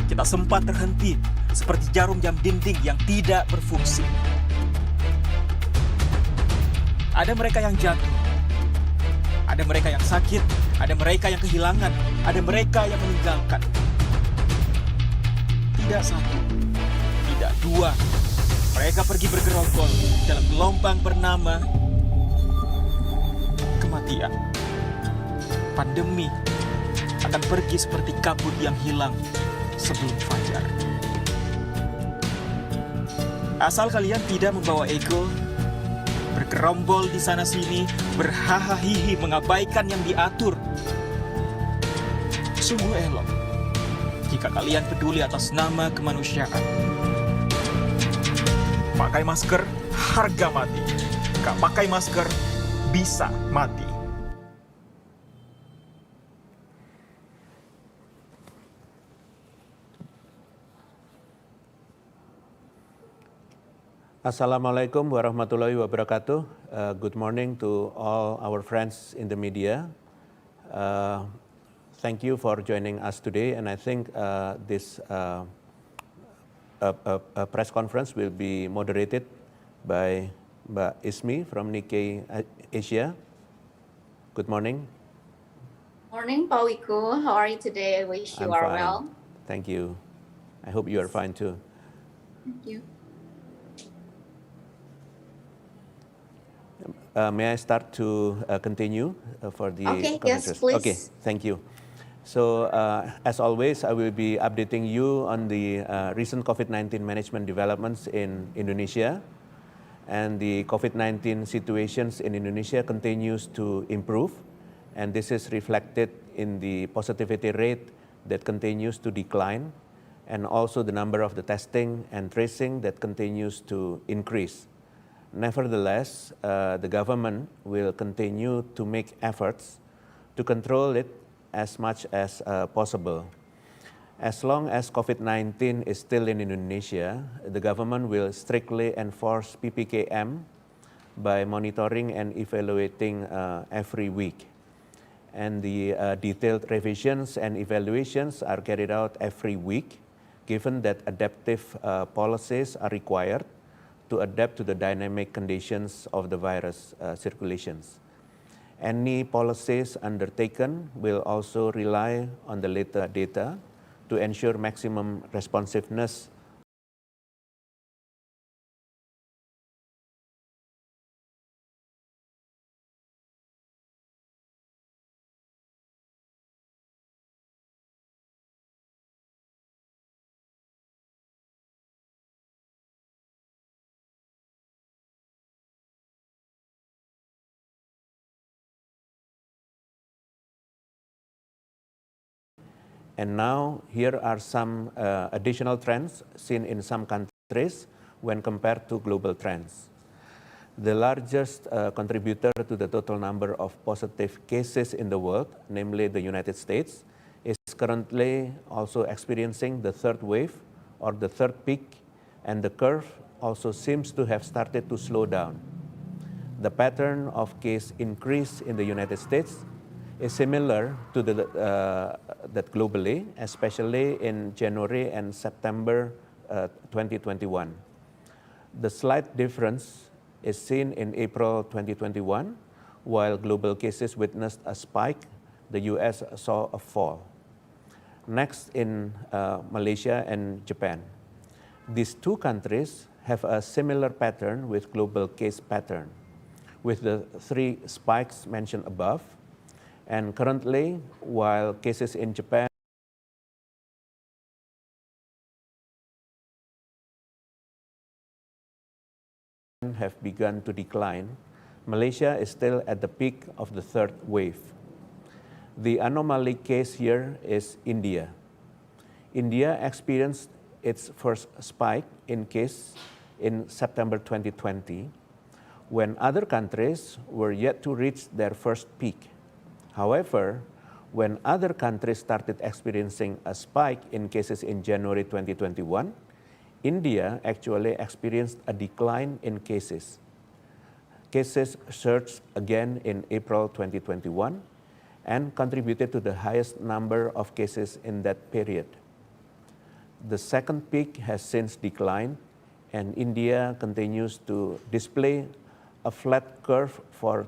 Kita sempat terhenti seperti jarum jam dinding yang tidak berfungsi. Ada mereka yang jatuh, ada mereka yang sakit, ada mereka yang kehilangan, ada mereka yang meninggalkan. Tidak satu, tidak dua, mereka pergi bergerombol dalam gelombang bernama kematian. Pandemi akan pergi seperti kabut yang hilang sebelum fajar. Asal kalian tidak membawa ego, bergerombol di sana-sini, berhahahihi mengabaikan yang diatur. Sungguh elok jika kalian peduli atas nama kemanusiaan. Pakai masker, harga mati. Gak pakai masker, bisa mati. Assalamualaikum warahmatullahi wabarakatuh. Good morning to all our friends in the media. Thank you for joining us today, and I think this press conference will be moderated by Mbak Ismi from Nikkei Asia. Good morning. Morning, Pak Wiku. How are you today? I wish you are well. Thank you. I hope you are fine too. Thank you. May I start to continue for the Okay, yes, please. Okay, thank you. So, as always, I will be updating you on the recent COVID-19 management developments in Indonesia. And the COVID-19 situations in Indonesia continues to improve. And this is reflected in the positivity rate that continues to decline, and also the number of the testing and tracing that continues to increase. Nevertheless, the government will continue to make efforts to control it as much as possible. As long as COVID-19 is still in Indonesia, the government will strictly enforce PPKM by monitoring and evaluating every week. And the detailed revisions and evaluations are carried out every week, given that adaptive policies are required to adapt to the dynamic conditions of the virus circulations. Any policies undertaken will also rely on the latest data to ensure maximum responsiveness. And now, here are some additional trends seen in some countries when compared to global trends. The largest contributor to the total number of positive cases in the world, namely the United States, is currently also experiencing the third wave or the third peak, and the curve also seems to have started to slow down. The pattern of case increase in the United States is similar to that globally, especially in January and September 2021. The slight difference is seen in April 2021. While global cases witnessed a spike, the US saw a fall. Next, in Malaysia and Japan. These two countries have a similar pattern with global case pattern, with the three spikes mentioned above. And currently, while cases in Japan have begun to decline, Malaysia is still at the peak of the third wave. The anomaly case here is India. India experienced its first spike in case in September 2020, when other countries were yet to reach their first peak. However, when other countries started experiencing a spike in cases in January 2021, India actually experienced a decline in cases. Cases surged again in April 2021 and contributed to the highest number of cases in that period. The second peak has since declined, and India continues to display a flat curve for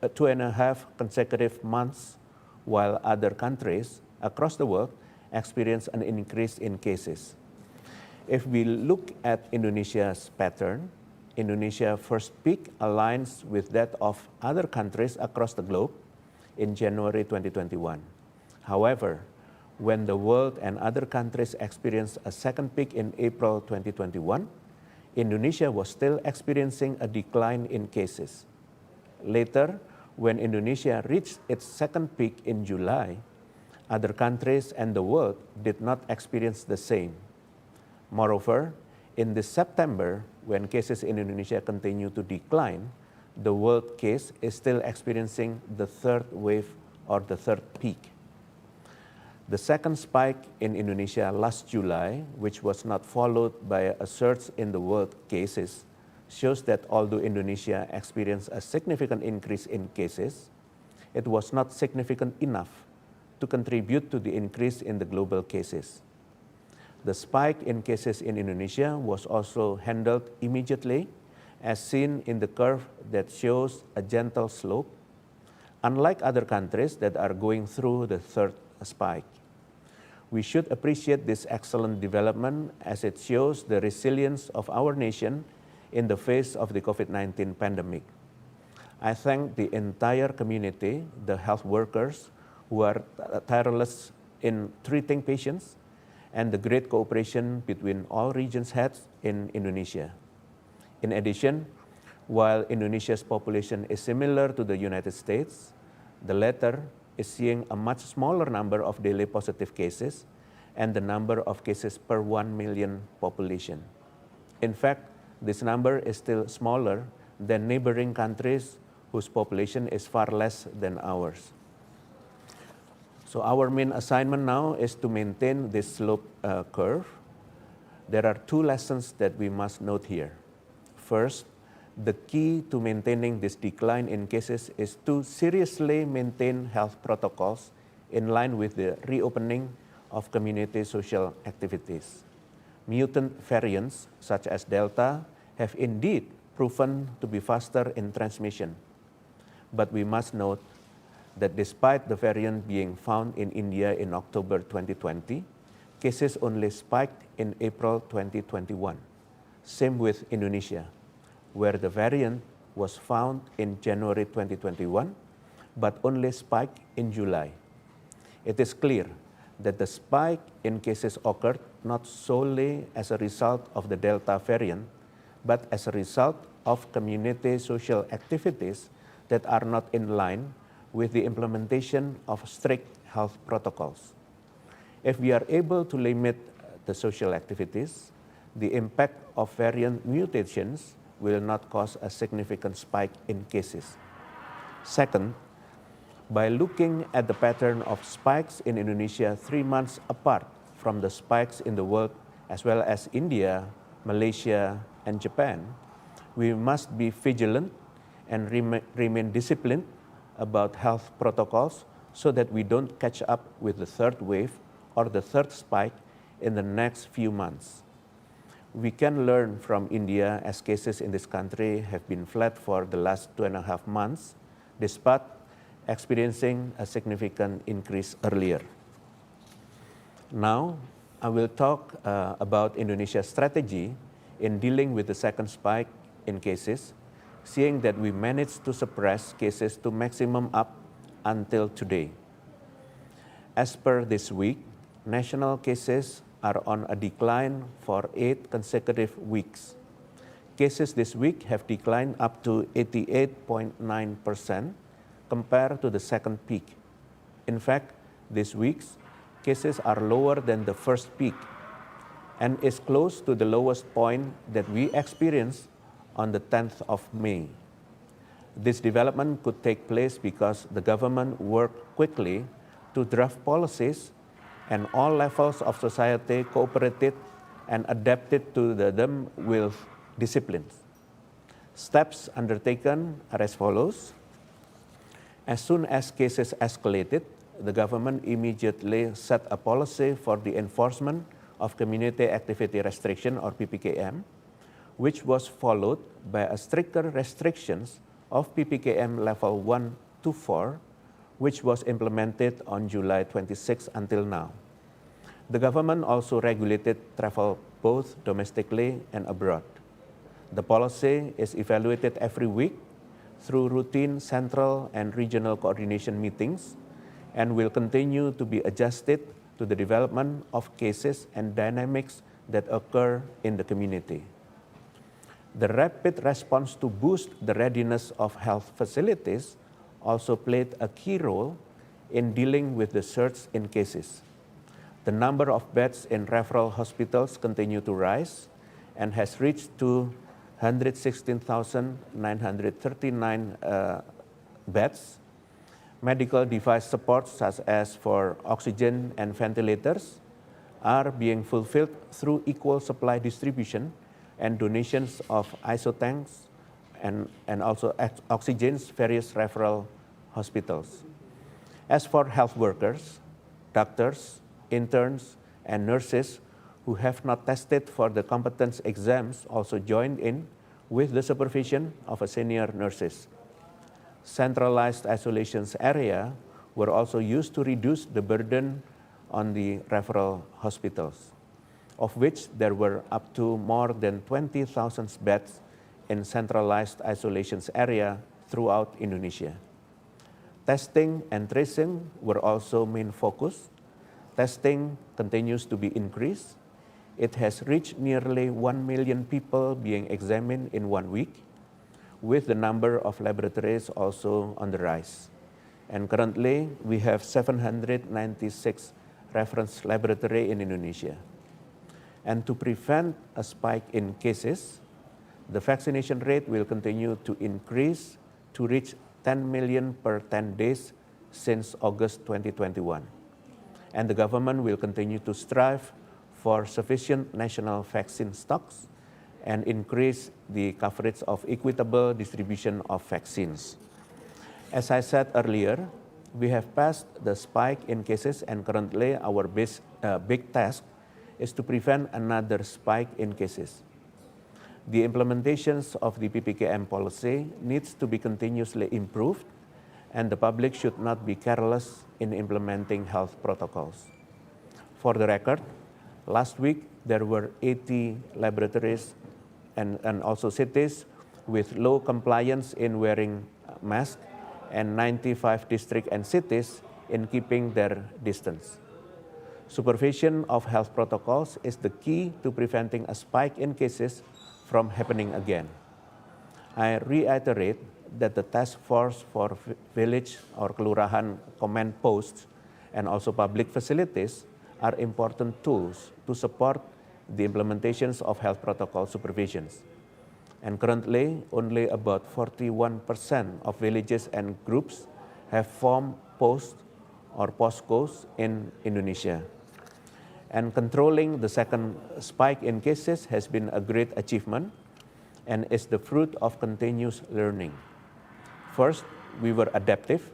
2.5 consecutive months, while other countries across the world experience an increase in cases. If we look at Indonesia's pattern, Indonesia's first peak aligns with that of other countries across the globe in January 2021. However, when the world and other countries experienced a second peak in April 2021, Indonesia was still experiencing a decline in cases. Later, when Indonesia reached its second peak in July, other countries and the world did not experience the same. Moreover, in this September, when cases in Indonesia continue to decline, the world case is still experiencing the third wave or the third peak. The second spike in Indonesia last July, which was not followed by a surge in the world cases, shows that although Indonesia experienced a significant increase in cases, it was not significant enough to contribute to the increase in the global cases. The spike in cases in Indonesia was also handled immediately, as seen in the curve that shows a gentle slope, unlike other countries that are going through the third spike. We should appreciate this excellent development as it shows the resilience of our nation in the face of the COVID-19 pandemic. I thank the entire community, the health workers who are tireless in treating patients, and the great cooperation between all regions heads in Indonesia. In addition, while Indonesia's population is similar to the United States, the latter is seeing a much smaller number of daily positive cases and the number of cases per 1 million population. In fact, this number is still smaller than neighboring countries whose population is far less than ours. So our main assignment now is to maintain this slope curve. There are two lessons that we must note here. First, the key to maintaining this decline in cases is to seriously maintain health protocols in line with the reopening of community social activities. Mutant variants such as Delta have indeed proven to be faster in transmission. But we must note that despite the variant being found in India in October 2020, cases only spiked in April 2021. Same with Indonesia, where the variant was found in January 2021, but only spiked in July. It is clear that the spike in cases occurred not solely as a result of the Delta variant, but as a result of community social activities that are not in line with the implementation of strict health protocols. If we are able to limit the social activities, the impact of variant mutations will not cause a significant spike in cases. Second, by looking at the pattern of spikes in Indonesia 3 months apart from the spikes in the world, as well as India, Malaysia, and Japan, we must be vigilant and remain disciplined about health protocols so that we don't catch up with the third wave or the third spike in the next few months. we can learn from India as cases in this country have been flat for the last 2.5 months, despite experiencing a significant increase earlier. Now, I will talk about Indonesia's strategy in dealing with the second spike in cases, seeing that we managed to suppress cases to maximum up until today. As per this week, national cases are on a decline for 8 consecutive weeks. Cases this week have declined up to 88.9% compared to the second peak. In fact, this week's cases are lower than the first peak and is close to the lowest point that we experienced on the 10th of May. This development could take place because the government worked quickly to draft policies and all levels of society cooperated and adapted to them with discipline. Steps undertaken are as follows. As soon as cases escalated, the government immediately set a policy for the enforcement of community activity restriction or PPKM, which was followed by a stricter restrictions of PPKM level 1 to 4, which was implemented on July 26 until now. The government also regulated travel both domestically and abroad. The policy is evaluated every week through routine central and regional coordination meetings and will continue to be adjusted to the development of cases and dynamics that occur in the community. The rapid response to boost the readiness of health facilities also played a key role in dealing with the surge in cases. The number of beds in referral hospitals continue to rise and has reached to 116,939 beds. Medical device support, such as for oxygen and ventilators, are being fulfilled through equal supply distribution and donations of isotanks and also oxygens various referral hospitals. As for health workers, doctors, interns, and nurses who have not tested for the competence exams also joined in with the supervision of a senior nurses. Centralized isolations area were also used to reduce the burden on the referral hospitals, of which there were up to more than 20,000 beds in centralized isolations area throughout Indonesia. Testing and tracing were also main focus. Testing continues to be increased. It has reached nearly 1 million people being examined in 1 week, with the number of laboratories also on the rise. And currently, we have 796 reference laboratories in Indonesia. And to prevent a spike in cases, the vaccination rate will continue to increase to reach 10 million per 10 days since August 2021. And the government will continue to strive for sufficient national vaccine stocks and increase the coverage of equitable distribution of vaccines. As I said earlier, we have passed the spike in cases, and currently our big task is to prevent another spike in cases. The implementations of the PPKM policy needs to be continuously improved, and the public should not be careless in implementing health protocols. For the record, last week there were 80 laboratories and also cities with low compliance in wearing masks, and 95 districts and cities in keeping their distance. Supervision of health protocols is the key to preventing a spike in cases from happening again. I reiterate that the task force for village or kelurahan command posts and also public facilities are important tools to support the implementations of health protocol supervisions. And currently, only about 41% of villages and groups have formed posts or postcodes in Indonesia. And controlling the second spike in cases has been a great achievement and is the fruit of continuous learning. First, we were adaptive.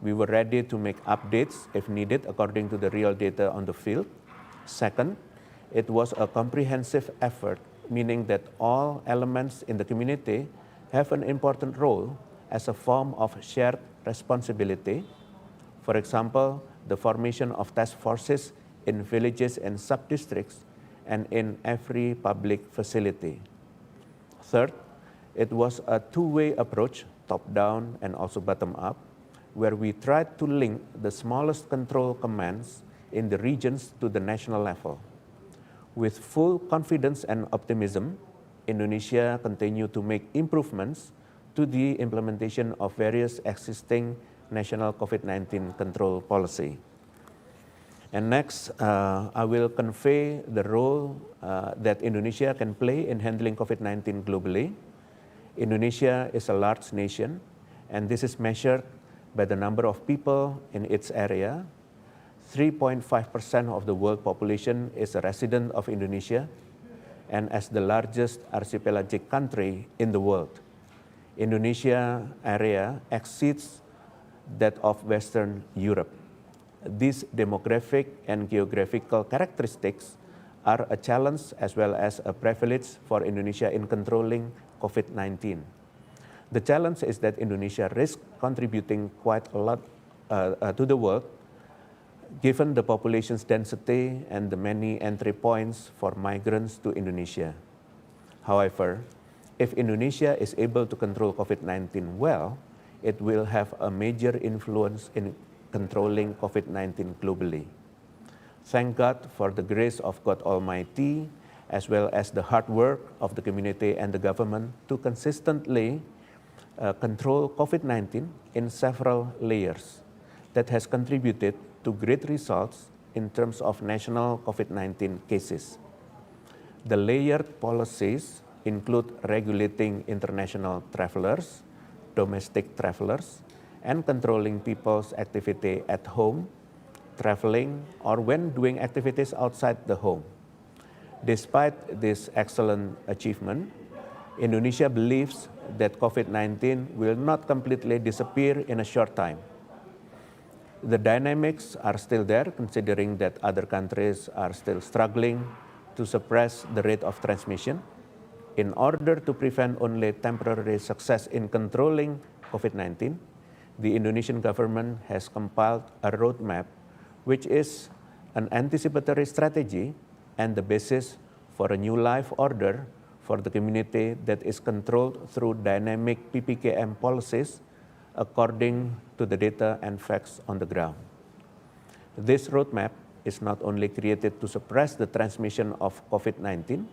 We were ready to make updates if needed according to the real data on the field. Second, it was a comprehensive effort, meaning that all elements in the community have an important role as a form of shared responsibility. For example, the formation of task forces in villages and sub-districts and in every public facility. Third, it was a two-way approach, top-down and also bottom-up, where we tried to link the smallest control commands in the regions to the national level. With full confidence and optimism, Indonesia continued to make improvements to the implementation of various existing national COVID-19 control policy. And next, I will convey the role that Indonesia can play in handling COVID-19 globally. Indonesia is a large nation, and this is measured by the number of people in its area. 3.5% of the world population is a resident of Indonesia, and as the largest archipelagic country in the world, Indonesia area exceeds that of Western Europe. These demographic and geographical characteristics are a challenge as well as a privilege for Indonesia in controlling COVID-19. The challenge is that Indonesia risks contributing quite a lot to the world, given the population's density and the many entry points for migrants to Indonesia. However, if Indonesia is able to control COVID-19 well, it will have a major influence in controlling COVID-19 globally. Thank God for the grace of God Almighty, as well as the hard work of the community and the government to consistently control COVID-19 in several layers that has contributed to great results in terms of national COVID-19 cases. The layered policies include regulating international travelers, domestic travelers, and controlling people's activity at home, traveling, or when doing activities outside the home. Despite this excellent achievement, Indonesia believes that COVID-19 will not completely disappear in a short time. The dynamics are still there, considering that other countries are still struggling to suppress the rate of transmission. In order to prevent only temporary success in controlling COVID-19, the Indonesian government has compiled a roadmap, which is an anticipatory strategy and the basis for a new life order for the community that is controlled through dynamic PPKM policies according to the data and facts on the ground. This roadmap is not only created to suppress the transmission of COVID-19,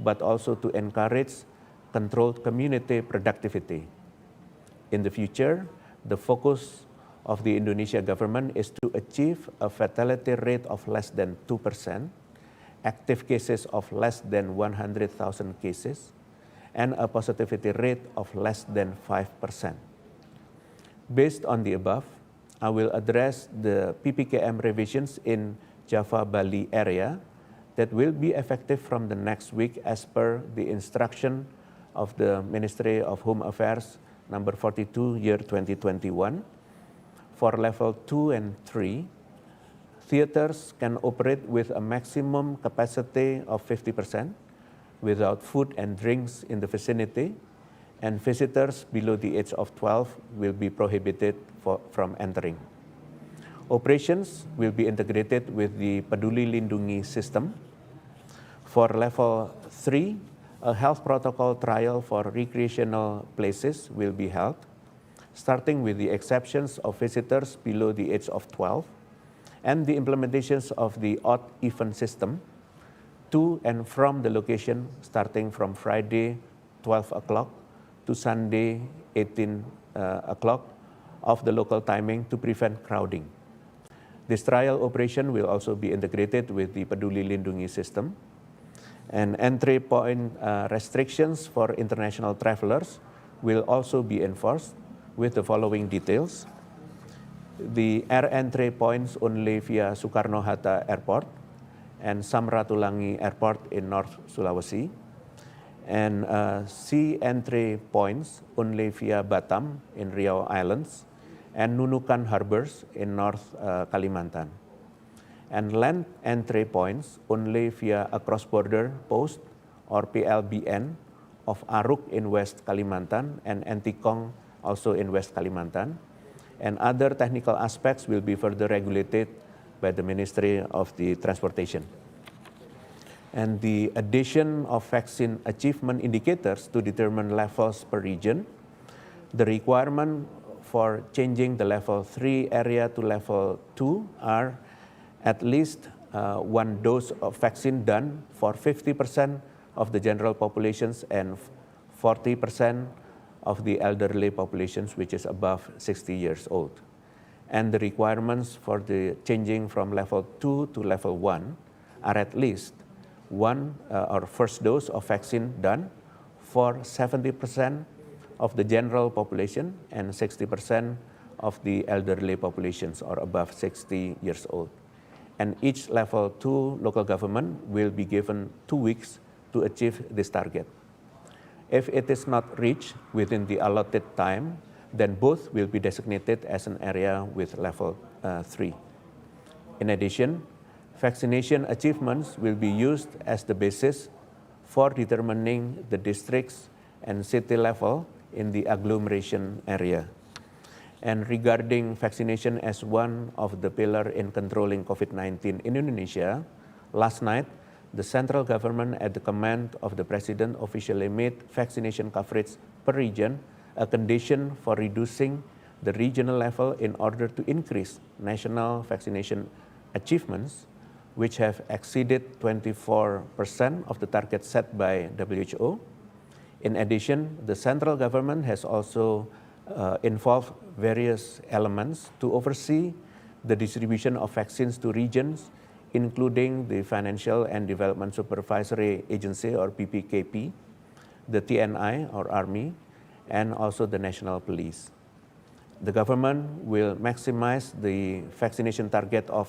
but also to encourage controlled community productivity. In the future, the focus of the Indonesia government is to achieve a fatality rate of less than 2%, active cases of less than 100,000 cases, and a positivity rate of less than 5%. Based on the above, I will address the PPKM revisions in Java Bali area that will be effective from the next week as per the instruction of the Ministry of Home Affairs number 42 year 2021. For level 2 and 3, theaters can operate with a maximum capacity of 50% without food and drinks in the vicinity, and visitors below the age of 12 will be prohibited from entering. Operations will be integrated with the Peduli Lindungi system. For level 3, a health protocol trial for recreational places will be held, starting with the exceptions of visitors below the age of 12 and the implementations of the odd even system to and from the location starting from Friday 12 o'clock to Sunday 18 o'clock of the local timing to prevent crowding. This trial operation will also be integrated with the Peduli Lindungi system, and entry point restrictions for international travelers will also be enforced with the following details. The air entry points only via Soekarno-Hatta Airport and Samratulangi Airport in North Sulawesi, and sea entry points only via Batam in Riau Islands and Nunukan Harbors in North Kalimantan. and land entry points only via a cross-border post or PLBN of Aruk in West Kalimantan and Antikong also in West Kalimantan. And other technical aspects will be further regulated by the Ministry of the Transportation. And the addition of vaccine achievement indicators to determine levels per region, the requirement for changing the level 3 area to level 2 are at least one dose of vaccine done for 50% of the general populations and 40% of the elderly populations, which is above 60 years old. And the requirements for the changing from level 2 to level 1 are at least one or first dose of vaccine done for 70% of the general population and 60% of the elderly populations or above 60 years old. And each level 2 local government will be given 2 weeks to achieve this target. If it is not reached within the allotted time, then both will be designated as an area with level 3. In addition, vaccination achievements will be used as the basis for determining the districts and city level in the agglomeration area. And regarding vaccination as one of the pillars in controlling COVID-19 in Indonesia, last night, the central government at the command of the President officially made vaccination coverage per region a condition for reducing the regional level in order to increase national vaccination achievements, which have exceeded 24% of the target set by WHO. In addition, the central government has also involved various elements to oversee the distribution of vaccines to regions, including the Financial and Development Supervisory Agency or PPKP, the TNI or Army, and also the National Police. The government will maximize the vaccination target of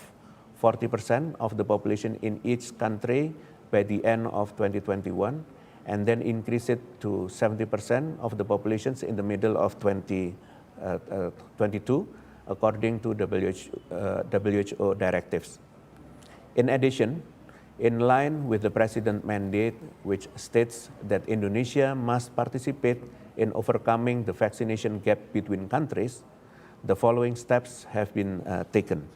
40% of the population in each country by the end of 2021, and then increase it to 70% of the populations in the middle of 2022, according to WHO directives. In addition, in line with the President's mandate, which states that Indonesia must participate in overcoming the vaccination gap between countries, the following steps have been taken.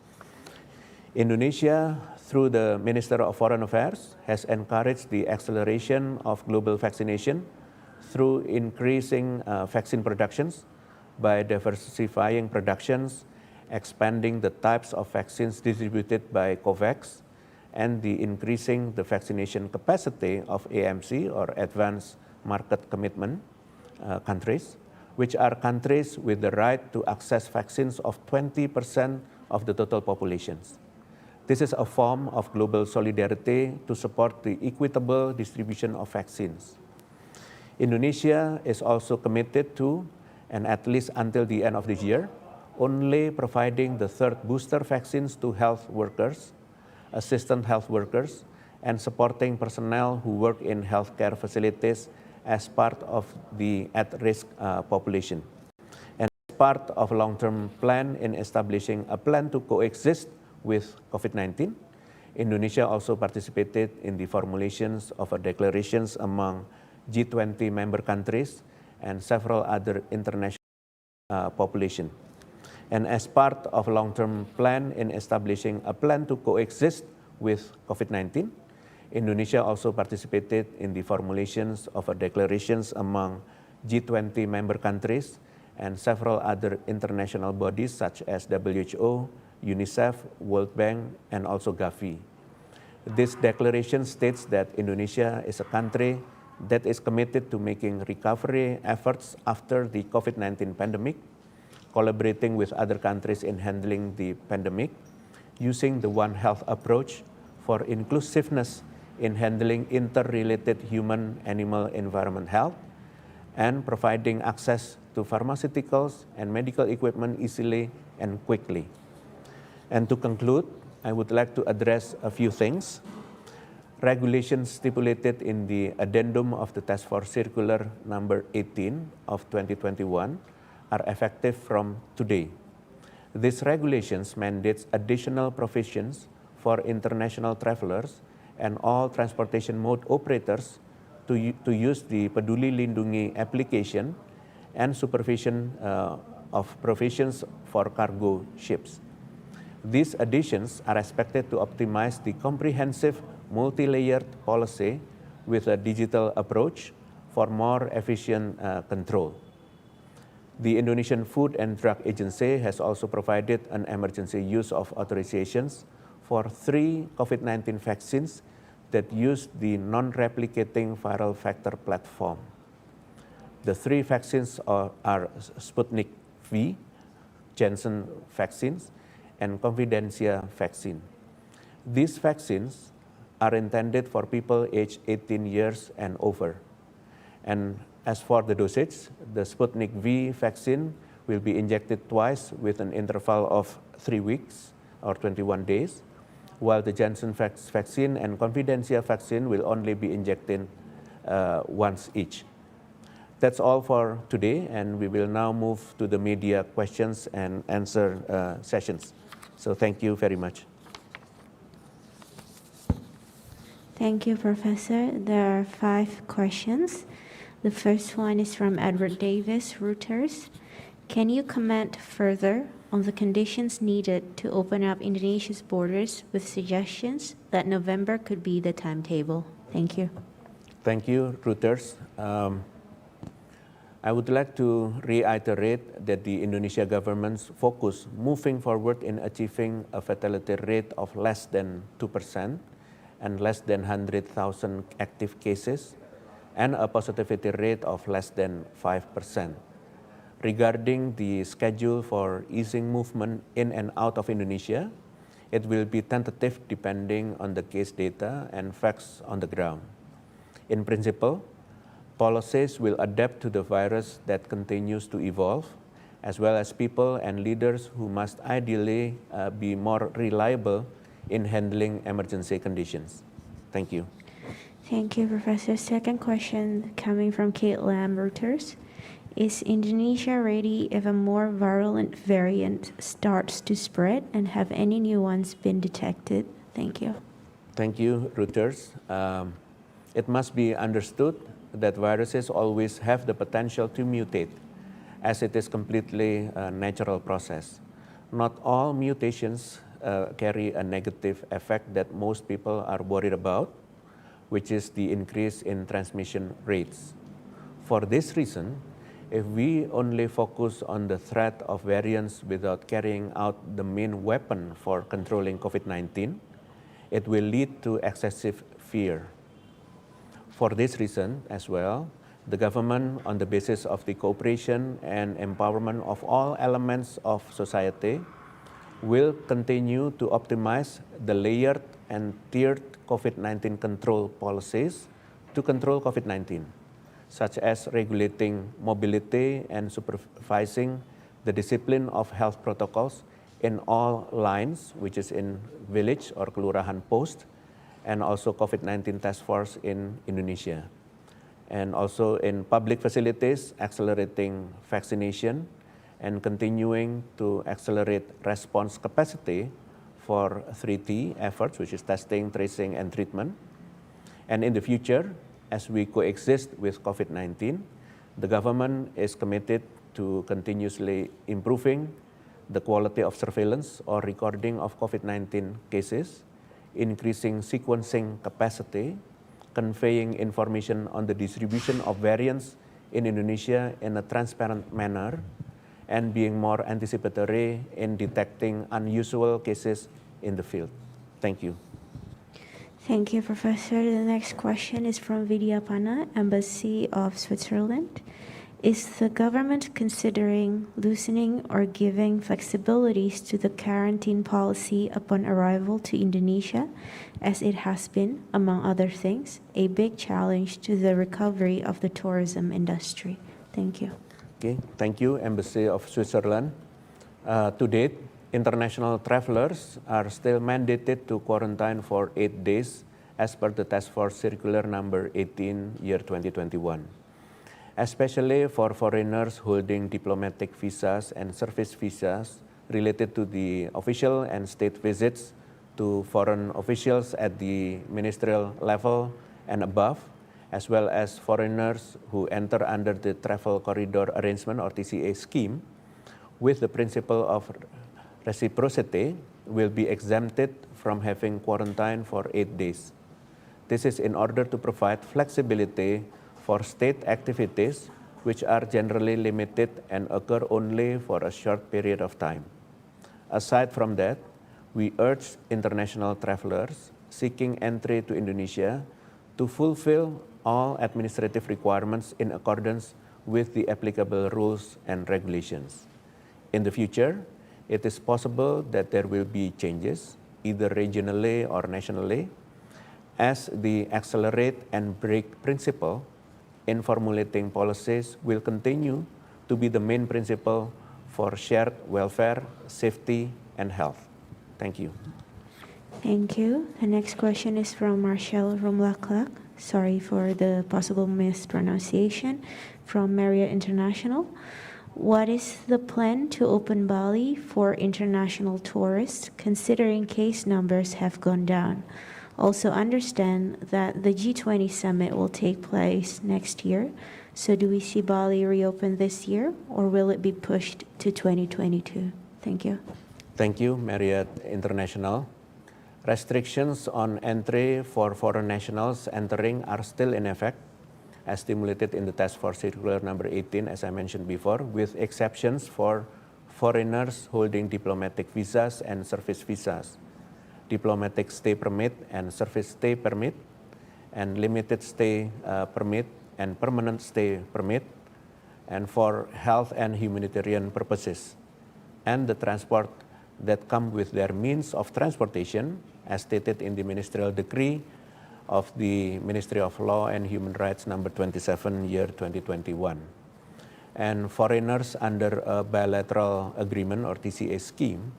Indonesia, through the Minister of Foreign Affairs, has encouraged the acceleration of global vaccination through increasing vaccine productions by diversifying productions, expanding the types of vaccines distributed by COVAX, and increasing the vaccination capacity of AMC or Advanced Market Commitment countries, which are countries with the right to access vaccines of 20% of the total populations. This is a form of global solidarity to support the equitable distribution of vaccines. Indonesia is also committed to, and at least until the end of this year, only providing the third booster vaccines to health workers, assistant health workers, and supporting personnel who work in healthcare facilities as part of the at-risk population. And as part of a long-term plan in establishing a plan to coexist with COVID-19, Indonesia also participated in the formulations of declarations among G20 member countries and several other international populations. And as part of a long-term plan in establishing a plan to coexist with COVID-19, Indonesia also participated in the formulations of declarations among G20 member countries and several other international bodies such as WHO, UNICEF, World Bank, and also Gavi. This declaration states that Indonesia is a country that is committed to making recovery efforts after the COVID-19 pandemic, collaborating with other countries in handling the pandemic, using the One Health approach for inclusiveness in handling interrelated human, animal, environment health, and providing access to pharmaceuticals and medical equipment easily and quickly. And to conclude, I would like to address a few things. Regulations stipulated in the addendum of the Task Force Circular number 18 of 2021 are effective from today. These regulations mandates additional provisions for international travelers and all transportation mode operators to use the Peduli Lindungi application and supervision of provisions for cargo ships. These additions are expected to optimize the comprehensive multi-layered policy with a digital approach for more efficient control. The Indonesian Food and Drug Agency has also provided an emergency use of authorizations for 3 COVID-19 vaccines that use the non-replicating viral vector platform. The 3 vaccines are Sputnik V, Janssen vaccines, and Confidencia vaccine. These vaccines are intended for people aged 18 years and over. And as for the dosage, the Sputnik V vaccine will be injected twice with an interval of 3 weeks or 21 days, while the Janssen vaccine and Confidencia vaccine will only be injected once each. That's all for today, and we will now move to the media questions and answer sessions. So thank you very much. Thank you, Professor. There are 5 questions. The first one is from Edward Davis, Reuters. Can you comment further on the conditions needed to open up Indonesia's borders with suggestions that November could be the timetable? Thank you. Thank you, Reuters. I would like to reiterate that the Indonesia government's focus moving forward in achieving a fatality rate of less than 2% and less than 100,000 active cases and a positivity rate of less than 5%. Regarding the schedule for easing movement in and out of Indonesia, it will be tentative depending on the case data and facts on the ground. In principle, policies will adapt to the virus that continues to evolve, as well as people and leaders who must ideally be more reliable in handling emergency conditions. Thank you. Thank you, Professor. Second question coming from Kate Lam, Reuters. Is Indonesia ready if a more virulent variant starts to spread, and have any new ones been detected? Thank you. Thank you, Reuters. It must be understood that viruses always have the potential to mutate, as it is completely a natural process. Not all mutations carry a negative effect that most people are worried about, which is the increase in transmission rates. For this reason, if we only focus on the threat of variants without carrying out the main weapon for controlling COVID-19, it will lead to excessive fear. For this reason as well, the government, on the basis of the cooperation and empowerment of all elements of society, will continue to optimize the layered and tiered COVID-19 control policies to control COVID-19, such as regulating mobility and supervising the discipline of health protocols in all lines, which is in village or kelurahan post, and also COVID-19 task force in Indonesia. And also in public facilities, accelerating vaccination and continuing to accelerate response capacity for 3T efforts, which is testing, tracing, and treatment. And in the future, as we coexist with COVID-19, the government is committed to continuously improving the quality of surveillance or recording of COVID-19 cases, increasing sequencing capacity, conveying information on the distribution of variants in Indonesia in a transparent manner, and being more anticipatory in detecting unusual cases in the field. Thank you. Thank you, Professor. The next question is from Vidya Pana, Embassy of Switzerland. Is the government considering loosening or giving flexibilities to the quarantine policy upon arrival to Indonesia, as it has been, among other things, a big challenge to the recovery of the tourism industry? Thank you. Okay, thank you, Embassy of Switzerland. To date, international travelers are still mandated to quarantine for 8 days as per the Task Force Circular number 18, year 2021. Especially for foreigners holding diplomatic visas and service visas related to the official and state visits to foreign officials at the ministerial level and above, as well as foreigners who enter under the Travel Corridor Arrangement or TCA scheme, with the principle of reciprocity, will be exempted from having quarantine for 8 days. This is in order to provide flexibility for state activities which are generally limited and occur only for a short period of time. Aside from that, we urge international travelers seeking entry to Indonesia to fulfill all administrative requirements in accordance with the applicable rules and regulations. In the future, it is possible that there will be changes, either regionally or nationally, as the accelerate and break principle in formulating policies will continue to be the main principle for shared welfare, safety, and health. Thank you. Thank you. The next question is from Marshall Rumlaklak. Sorry for the possible mispronunciation. From Marriott International. What is the plan to open Bali for international tourists, considering case numbers have gone down? Also understand that the G20 summit will take place next year. So do we see Bali reopen this year, or will it be pushed to 2022? Thank you. Thank you, Marriott International. Restrictions on entry for foreign nationals entering are still in effect, as stimulated in the Task Force Circular number 18, as I mentioned before, with exceptions for foreigners holding diplomatic visas and service visas, diplomatic stay permit and service stay permit, and limited stay permit and permanent stay permit, and for health and humanitarian purposes, and the transport that come with their means of transportation, as stated in the ministerial decree of the Ministry of Law and Human Rights number 27, year 2021. And foreigners under a bilateral agreement or TCA scheme,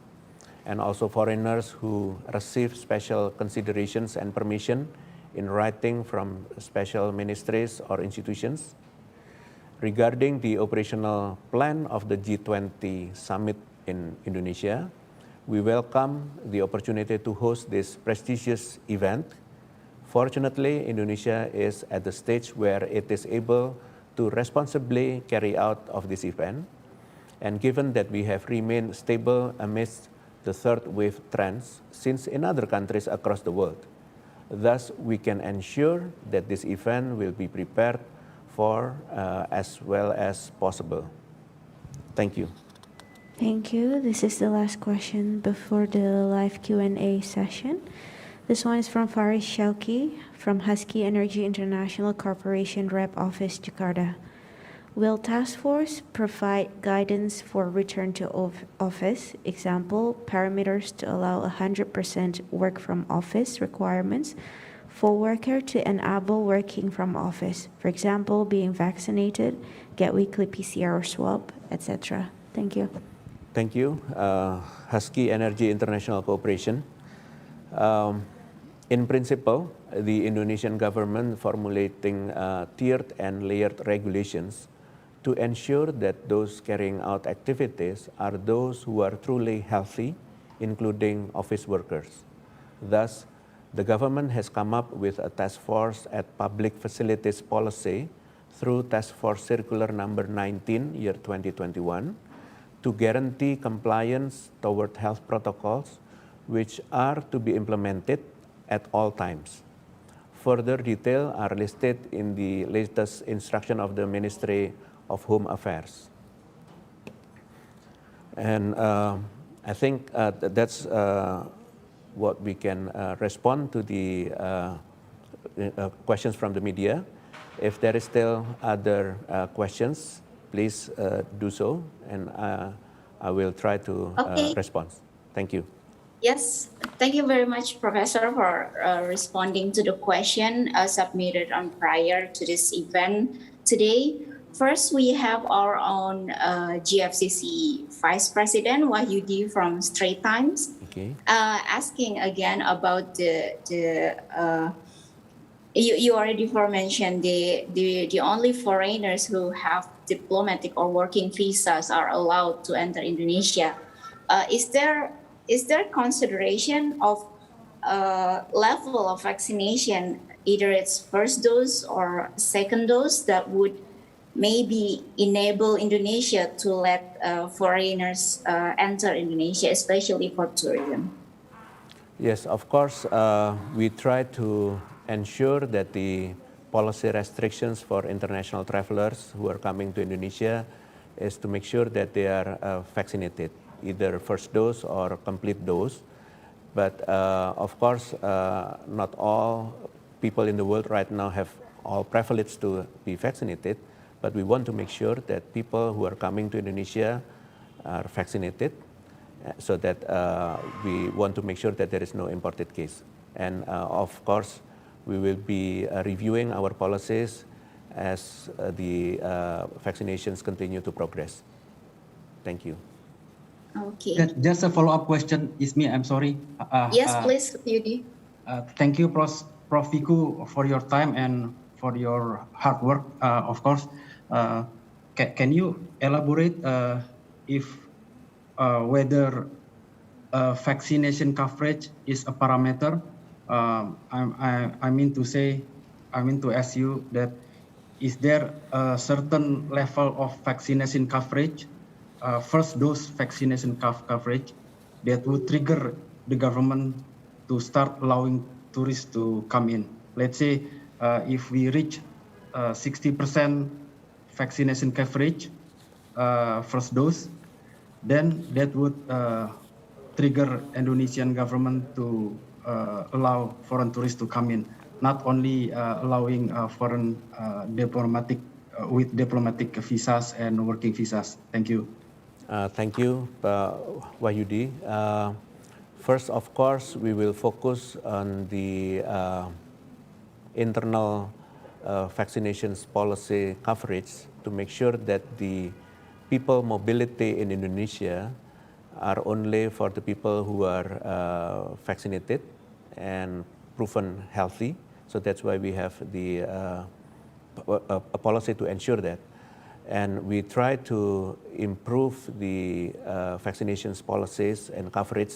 and also foreigners who receive special considerations and permission in writing from special ministries or institutions. Regarding the operational plan of the G20 summit in Indonesia, we welcome the opportunity to host this prestigious event. Fortunately, Indonesia is at the stage where it is able to responsibly carry out of this event. And given that we have remained stable amidst the third wave trends since in other countries across the world, thus we can ensure that this event will be prepared for as well as possible. Thank you. Thank you. This is the last question before the live Q&A session. This one is from Faris Shauki from Husky Energy International Corporation Rep Office, Jakarta. Will Task Force provide guidance for return to office, example, parameters to allow 100% work from office requirements for worker to enable working from office, for example, being vaccinated, get weekly PCR swab, etc.? Thank you. Thank you. Husky Energy International Corporation. In principle, the Indonesian government formulating tiered and layered regulations to ensure that those carrying out activities are those who are truly healthy, including office workers. Thus, the government has come up with a task force at public facilities policy through Task Force Circular number 19, year 2021, to guarantee compliance toward health protocols which are to be implemented at all times. Further details are listed in the latest instruction of the Ministry of Home Affairs. And I think that's what we can respond to the questions from the media. If there is still other questions, please do so, and I will try to respond. Thank you. Yes, thank you very much, Professor, for responding to the question submitted on prior to this event today. First, we have our own GFCC Vice President, Wahyudi from Straits Times, asking again about you already mentioned the only foreigners who have diplomatic or working visas are allowed to enter Indonesia. Is there consideration of level of vaccination, either it's first dose or second dose, that would maybe enable Indonesia to let foreigners enter Indonesia, especially for tourism? Yes, of course, we try to ensure that the policy restrictions for international travelers who are coming to Indonesia is to make sure that they are vaccinated, either first dose or complete dose. But of course, not all people in the world right now have all privilege to be vaccinated, but we want to make sure that people who are coming to Indonesia are vaccinated, so that we want to make sure that there is no imported case. And of course, we will be reviewing our policies as the vaccinations continue to progress. Thank you. Okay. Just a follow-up question, Ismi, I'm sorry. Yes, please, Yudi. Thank you, Prof. Wiku, for your time and for your hard work, of course. Can you elaborate if whether vaccination coverage is a parameter? I mean to ask you that, is there a certain level of vaccination coverage, first dose vaccination coverage, that would trigger the government to start allowing tourists to come in? Let's say if we reach 60% vaccination coverage, first dose, then that would trigger Indonesian government to allow foreign tourists to come in, not only allowing foreign diplomatic with diplomatic visas and working visas. Thank you. Thank you, Wahyudi. First, of course, we will focus on the internal vaccinations policy coverage to make sure that the people mobility in Indonesia are only for the people who are vaccinated and proven healthy. So that's why we have the a policy to ensure that. And we try to improve the vaccinations policies and coverage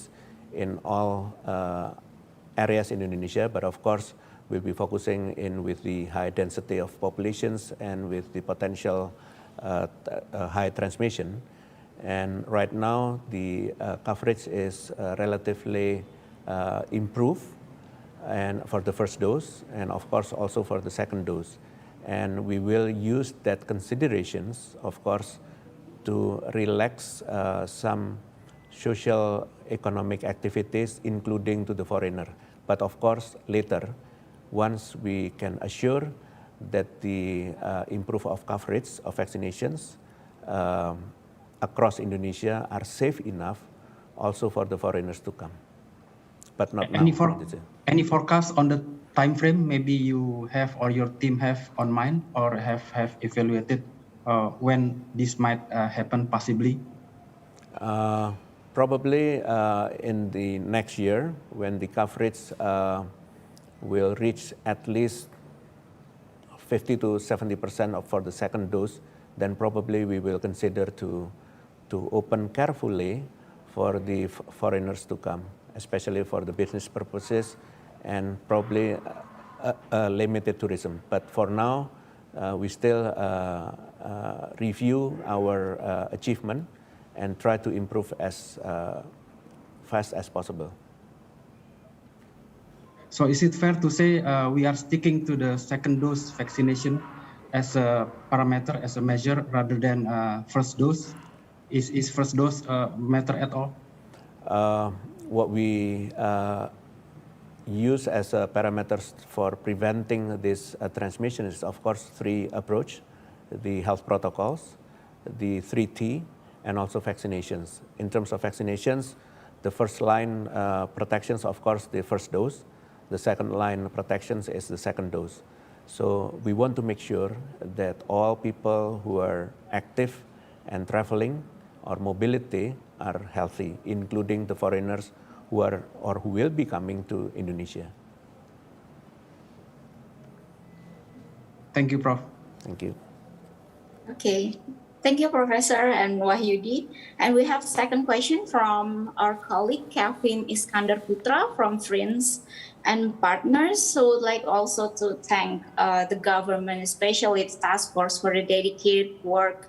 in all areas in Indonesia, but of course, we'll be focusing in with the high density of populations and with the potential high transmission. And right now, the coverage is relatively improved, and for the first dose, and of course also for the second dose. And we will use that considerations, of course, to relax some social economic activities, including to the foreigner. But of course, later, once we can assure that the improve of coverage of vaccinations across Indonesia are safe enough also for the foreigners to come. But not now. Any forecast on the time frame maybe you have or your team have on mind or have evaluated when this might happen possibly? Probably in the next year, when the coverage will reach at least 50 to 70% for the second dose, then probably we will consider to open carefully for the foreigners to come, especially for the business purposes and probably limited tourism. But for now, we still review our achievement and try to improve as fast as possible. So is it fair to say we are sticking to the second dose vaccination as a parameter, as a measure, rather than first dose? Is first dose matter at all? What we use as parameters for preventing this transmission is, of course, three approach: the health protocols, the 3T, and also vaccinations. In terms of vaccinations, the first line protections, of course, the first dose. The second line protections is the second dose. So we want to make sure that all people who are active and traveling or mobility are healthy, including the foreigners who are or who will be coming to Indonesia. Thank you, Prof. Thank you. Okay. Thank you, Professor and Wahyudi. And we have second question from our colleague, Kevin Iskandar Putra from Friends and Partners. So would like also to thank the government, especially the task force, for the dedicated work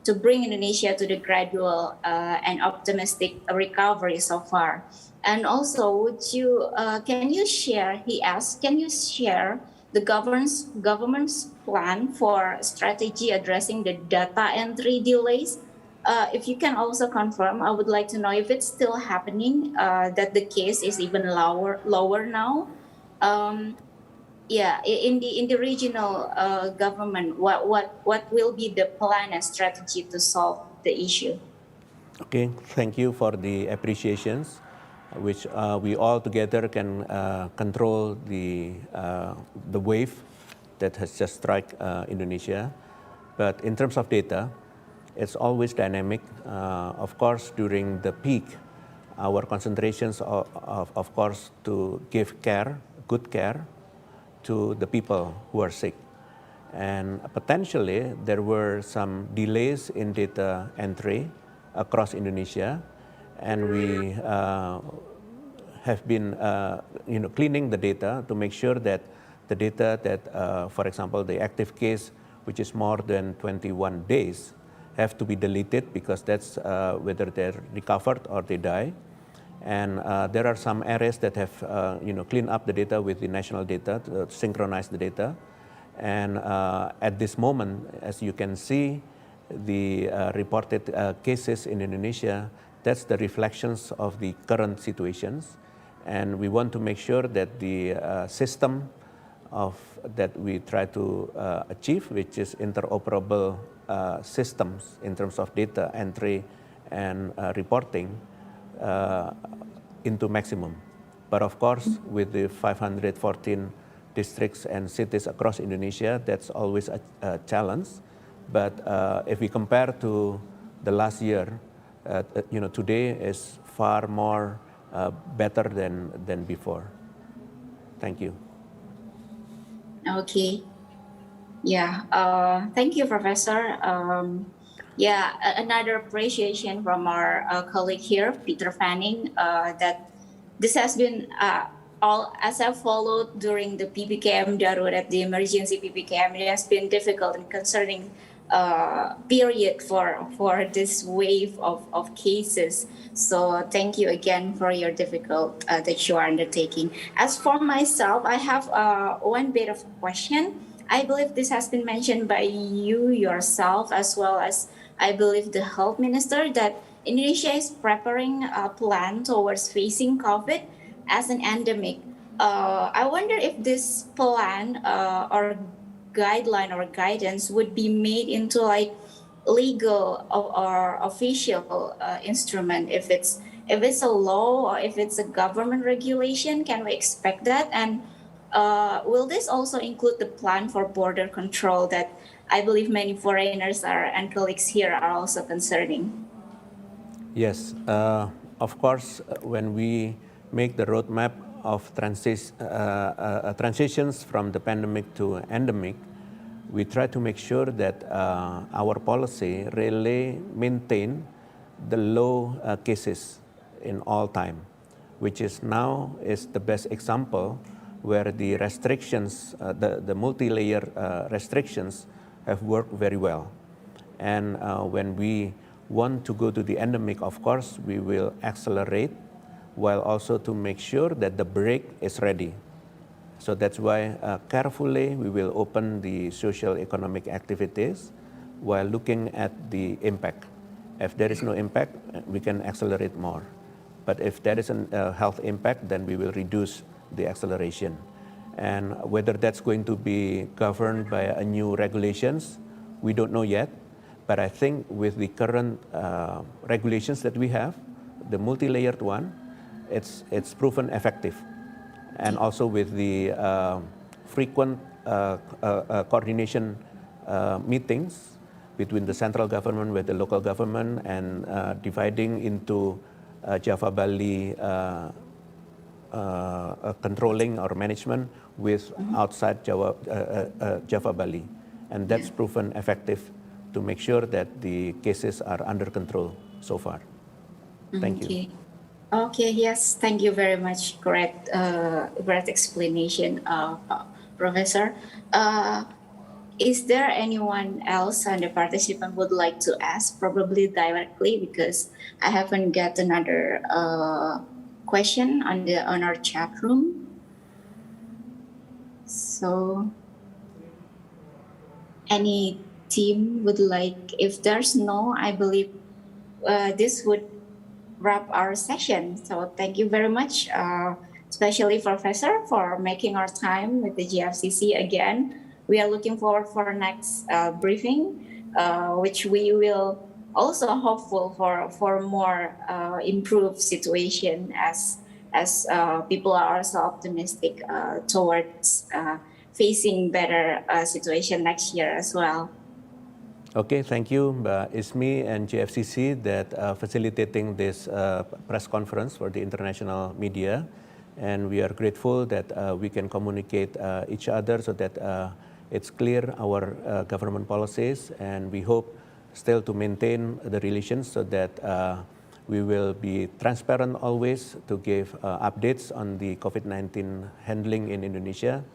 to bring Indonesia to the gradual and optimistic recovery so far. And also, can you share, he asked, can you share the government's plan for strategy addressing the data entry delays? If you can also confirm, I would like to know if it's still happening, that the case is even lower now. In the regional government, what will be the plan and strategy to solve the issue? Okay, thank you for the appreciations, which we all together can control the wave that has just struck Indonesia. But in terms of data, it's always dynamic. Of course, during the peak, our concentrations of course, to give care, good care, to the people who are sick. And potentially, there were some delays in data entry across Indonesia, and we have been cleaning the data to make sure that the data that, for example, the active case, which is more than 21 days, have to be deleted because that's whether they're recovered or they die. And there are some areas that have cleaned up the data with the national data to synchronize the data. And at this moment, as you can see, the reported cases in Indonesia, that's the reflections of the current situations. And we want to make sure that the system that we try to achieve, which is interoperable systems in terms of data entry and reporting, into maximum. But of course, with the 514 districts and cities across Indonesia, that's always a challenge. But if we compare to the last year, today is far more better than before. Thank you. Okay. Thank you, Professor. Another appreciation from our colleague here, Peter Fanning, that this has been all as I followed during the PPKM Darurat, the emergency PPKM, it has been difficult and concerning period for this wave of cases. So thank you again for your difficult that you are undertaking. As for myself, I have one bit of question. I believe this has been mentioned by you yourself, as well as I believe the health minister, that Indonesia is preparing a plan towards facing COVID as an endemic. I wonder if this plan or guideline or guidance would be made into like legal or official instrument. If it's a law or if it's a government regulation, can we expect that? And will this also include the plan for border control that I believe many foreigners and colleagues here are also concerning? Yes, of course, when we make the roadmap of transitions from the pandemic to endemic, we try to make sure that our policy really maintain the low cases in all time, which is now is the best example where the restrictions, the multi-layer restrictions have worked very well. And when we want to go to the endemic, of course, we will accelerate while also to make sure that the brake is ready. So that's why carefully we will open the social economic activities while looking at the impact. If there is no impact, we can accelerate more. But if there is a health impact, then we will reduce the acceleration. And whether that's going to be governed by a new regulations, we don't know yet. But I think with the current regulations that we have, the multi-layered one, it's proven effective. And also with the frequent coordination meetings between the central government with the local government and dividing into Java Bali controlling or management with outside Java Bali. And that's proven effective to make sure that the cases are under control so far. Thank you. Okay, yes, thank you very much. Great explanation, Professor. Is there anyone else on the participant would like to ask, probably directly, because I haven't got another question on our chat room. So, any team would like? If there's no, I believe this would wrap our session. So thank you very much, especially Professor, for making our time with the GFCC again. We are looking forward for next briefing, which we will also hopeful for more improved situation as people are also optimistic towards facing better situation next year as well. Okay, thank you. It's me and GFCC that facilitating this press conference for the international media, and we are grateful that we can communicate each other so that it's clear our government policies, and we hope still to maintain the relations so that we will be transparent always to give updates on the COVID-19 handling in Indonesia,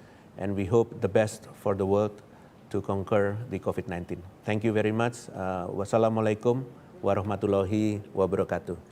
and we hope the best for the world to conquer the COVID-19. Thank you very much. Wassalamualaikum warahmatullahi wabarakatuh.